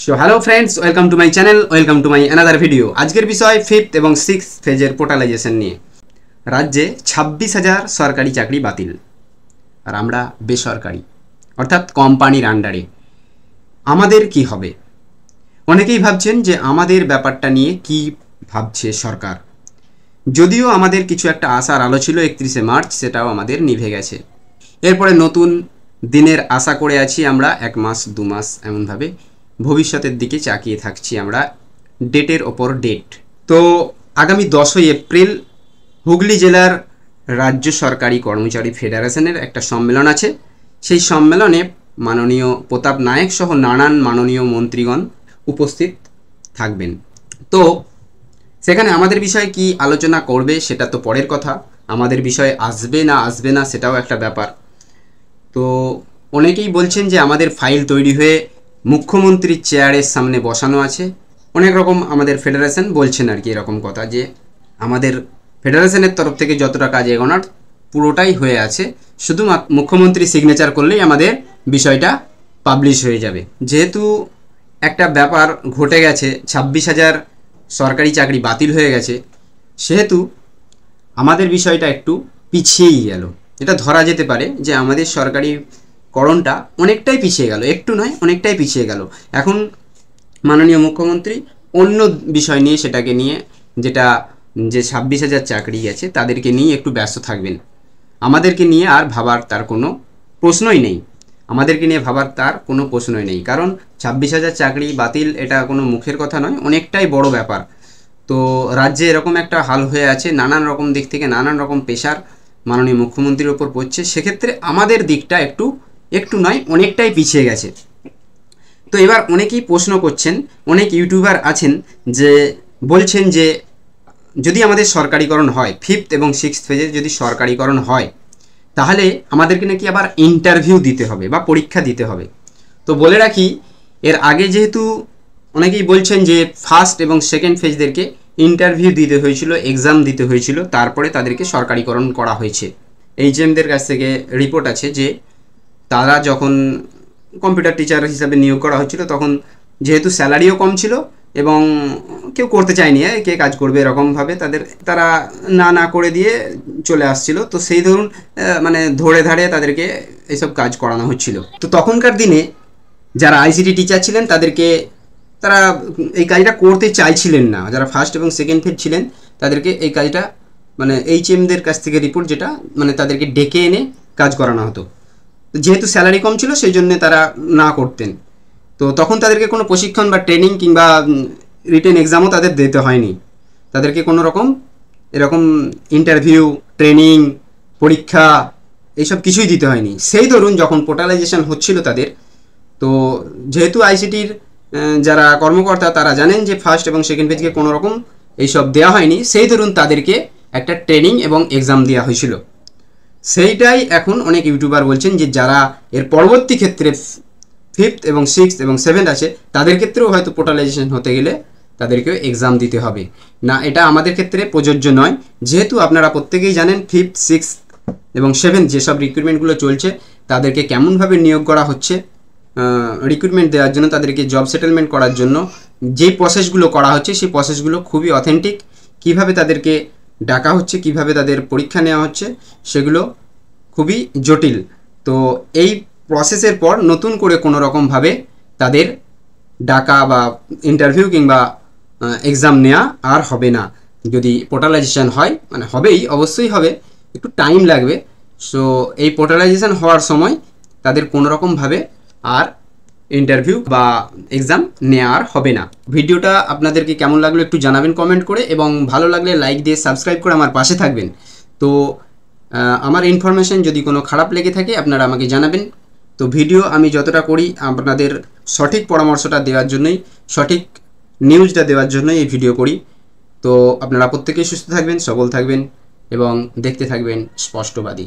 So hello friends, welcome to my channel, welcome to my another video. আজকের বিষয় fifth এবং sixth ফেজের পোর্টালাইজেশন নিয়ে। রাজ্যে 26,000 সরকারি চাকরি বাতিল, আর আমরা বেসরকারি অর্থাৎ কোম্পানির আন্ডারে। আমাদের কি হবে? অনেকেই ভাবছেন যে আমাদের ব্যাপারটা নিয়ে কি ভাবছে সরকার। যদিও আমাদের কিছু একটা আশার আলো ছিল 31শে মার্চ, সেটাও আমাদের নিভে গেছে। এরপরে নতুন দিনের আশা করে আছি আমরা 1 মাস 2 মাস, এমনভাবে ভবিষ্যতের দিকে চাকিয়ে থাকছি আমরা, ডেটের ওপর ডেট। তো আগামী 10ই এপ্রিল হুগলি জেলার রাজ্য সরকারি কর্মচারী ফেডারেশনের একটা সম্মেলন আছে। সেই সম্মেলনে মাননীয় প্রতাপ নায়েক সহ নানান মাননীয় মন্ত্রীগণ উপস্থিত থাকবেন। তো সেখানে আমাদের বিষয়ে কি আলোচনা করবে সেটা তো পরের কথা, আমাদের বিষয়ে আসবে না সেটাও একটা ব্যাপার। তো অনেকেই বলছেন যে আমাদের ফাইল তৈরি হয়ে মুখ্যমন্ত্রীর চেয়ারের সামনে বসানো আছে। অনেক রকম আমাদের ফেডারেশন বলছেন আর কি এরকম কথা, যে আমাদের ফেডারেশনের তরফ থেকে যতটা কাজ এগোনোর পুরোটাই হয়ে আছে, শুধু মুখ্যমন্ত্রী সিগনেচার করলেই আমাদের বিষয়টা পাবলিশ হয়ে যাবে। যেহেতু একটা ব্যাপার ঘটে গেছে, 26,000 সরকারি চাকরি বাতিল হয়ে গেছে, সেহেতু আমাদের বিষয়টা একটু পিছিয়েই গেল। এটা ধরা যেতে পারে যে আমাদের সরকারি করণটা অনেকটাই পিছিয়ে গেল, একটু নয় অনেকটাই পিছিয়ে গেল। এখন মাননীয় মুখ্যমন্ত্রী অন্য বিষয় নিয়ে, সেটাকে নিয়ে, যেটা যে 26,000 চাকরি গেছে তাদেরকে নিয়ে একটু ব্যস্ত থাকবেন। আমাদেরকে নিয়ে আর ভাবার তার কোনো প্রশ্নই নেই, কারণ 26,000 চাকরি বাতিল এটা কোনো মুখের কথা নয়, অনেকটাই বড় ব্যাপার। তো রাজ্যে এরকম একটা হাল হয়ে আছে, নানান রকম দিক থেকে নানান রকম প্রেশার মাননীয় মুখ্যমন্ত্রীর ওপর পড়ছে, সেক্ষেত্রে আমাদের দিকটা একটু নয় অনেকটাই পিছিয়ে গেছে। তো এবার অনেকেই প্রশ্ন করছেন, অনেক ইউটিউবার আছেন যে বলছেন যে যদি আমাদের সরকারিকরণ হয়, ফিফথ এবং সিক্সথ ফেজে যদি সরকারিকরণ হয়, তাহলে আমাদেরকে নাকি আবার ইন্টারভিউ দিতে হবে বা পরীক্ষা দিতে হবে। তো বলে রাখি, এর আগে যেহেতু অনেকেই বলছেন যে ফার্স্ট এবং সেকেন্ড ফেজদেরকে ইন্টারভিউ দিতে হয়েছিল, এক্সাম দিতে হয়েছিল, তারপরে তাদেরকে সরকারিকরণ করা হয়েছে। এইচএমদের কাছ থেকে রিপোর্ট আছে যে তারা যখন কম্পিউটার টিচার হিসাবে নিয়োগ করা হচ্ছিল, তখন যেহেতু স্যালারিও কম ছিল এবং কেউ করতে চায়নি, কে কাজ করবে এরকমভাবে তারা না করে দিয়ে চলে আসছিল। তো সেই ধরুন মানে ধরে ধারে তাদেরকে এইসব কাজ করানো হচ্ছিল। তো তখনকার দিনে যারা আইসিটি টিচার ছিলেন তারা এই কাজটা করতে চাইছিলেন না। যারা ফার্স্ট এবং সেকেন্ড ফেজ ছিলেন তাদেরকে এই কাজটা মানে এইচএমদের কাছ থেকে রিপোর্ট, যেটা মানে তাদেরকে ডেকে এনে কাজ করানো হতো। যেহেতু স্যালারি কম ছিল সেই জন্য তারা না করতেন। তো তখন তাদেরকে কোনো প্রশিক্ষণ বা ট্রেনিং কিংবা রিটেন এক্সামও তাদের দিতে হয়নি, তাদেরকে কোনো রকম এরকম ইন্টারভিউ, ট্রেনিং, পরীক্ষা এইসব কিছুই দিতে হয়নি। সেই ধরুন যখন পোর্টালাইজেশন হচ্ছিল তাদের, তো যেহেতু আইসিটির যারা কর্মকর্তা তারা জানেন যে ফার্স্ট এবং সেকেন্ড পেজকে কোনো রকম এইসব দেওয়া হয়নি, সেই ধরুন তাদেরকে একটা ট্রেনিং এবং এক্সাম দেওয়া হয়েছিল। সেইটাই এখন অনেক ইউটিউবার বলছেন যে যারা এর পরবর্তী ক্ষেত্রে ফিফথ এবং সিক্সথ এবং সেভেন্থ আছে, তাদের ক্ষেত্রেও হয়তো পোর্টালাইজেশন হতে গেলে তাদেরকেও এক্সাম দিতে হবে না। এটা আমাদের ক্ষেত্রে প্রযোজ্য নয়, যেহেতু আপনারা প্রত্যেকেই জানেন ফিফথ, সিক্সথ এবং সেভেন্থ যেসব রিক্রুটমেন্টগুলো চলছে, তাদেরকে কেমনভাবে নিয়োগ করা হচ্ছে, রিক্রুটমেন্ট দেওয়ার জন্য, তাদেরকে জব সেটেলমেন্ট করার জন্য যেই প্রসেসগুলো করা হচ্ছে, সেই প্রসেসগুলো খুবই অথেন্টিক। কিভাবে তাদেরকে ডাকা হচ্ছে, কিভাবে তাদের পরীক্ষা নেওয়া হচ্ছে, সেগুলো খুবই জটিল। তো এই প্রসেসের পর নতুন করে কোনো রকমভাবে তাদের ডাকা বা ইন্টারভিউ কিংবা এক্সাম নেওয়া আর হবে না। যদি পোর্টালাইজেশন হয়, মানে হবেই, অবশ্যই হবে, একটু টাইম লাগবে। সো এই পোর্টালাইজেশন হওয়ার সময় তাদের কোনো রকমভাবে আর ইন্টারভিউ বা এক্সাম নেওয়ার হবে না। ভিডিওটা আপনাদেরকে কেমন লাগলো একটু জানাবেন কমেন্ট করে, এবং ভালো লাগলে লাইক দিয়ে সাবস্ক্রাইব করে আমার পাশে থাকবেন। তো আমার ইনফরমেশন যদি কোনো খারাপ লেগে থাকে আপনারা আমাকে জানাবেন। তো ভিডিও আমি যতটা করি আপনাদের সঠিক পরামর্শটা দেওয়ার জন্যই, সঠিক নিউজটা দেওয়ার জন্যই এই ভিডিও করি। তো আপনারা প্রত্যেকেই সুস্থ থাকবেন, সবল থাকবেন এবং দেখতে থাকবেন স্পষ্টবাদী।